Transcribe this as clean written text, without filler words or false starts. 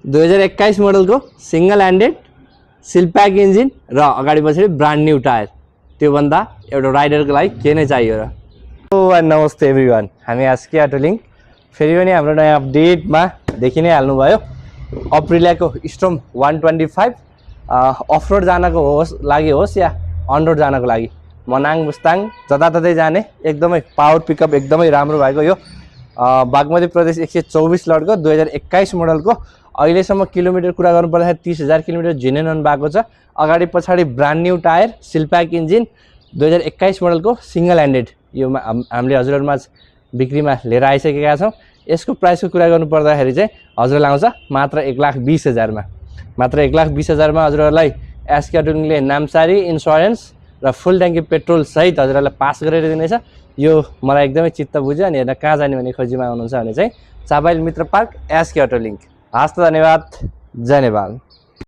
2021 मोडलको single handed सिलप्याक engine र अगाडि पछाडि ब्रान्ड न्यू टायर, त्यो भन्दा एउटा राइडरको लागि के नै चाहियो र। नमस्ते एभ्रिवान, हामी आस्की अटोलिङ फेरि पनि हाम्रो नयाँ अपडेटमा देखि नै हाल्नुभयो। अप्रिलियाको स्टर्म 125 अफ रोड जानको लागि होस् या अन रोड जानको लागि, मनाङ मुस्ताङ जताततै जाने एकदमै पावर पिकअप एकदमै राम्रो भएको यो बागमती प्रदेश 124 लडको 2021 मोडलको अहिलेसम्म किलोमिटर कुरा गर्नु पर्दाखेरि 30,000 किलोमिटर जेन्युन भएको छ। अगाडि पछाडि brand new tyre, seal pack engine, 2021 मोडलको सिंगल ह्यान्डेड यो हामीले हजुरहरुमा बिक्रीमा लिएर आइसकेका छौं। यसको प्राइसको कुरा गर्नु पर्दाखेरि चाहिँ हजुरले आउँछ मात्र 1,20,000 मा। मात्र 1,20,000 मा हजुरहरुलाई एसके अटोलिङले नामसारी इन्स्योरेन्स र फुल ट्याङ्की पेट्रोल सहित हजुरहरुलाई पास गरेर दिनेछ। यो मलाई एकदमै चित्त बुझ्यो। अनि हेर्न कहाँ जाने भने खोजीमा आउनुहुन्छ भने चाहिँ चापाइल मित्र पार्क एसके अटोलिङ। हस्त धन्यवाद, जय नेपाल।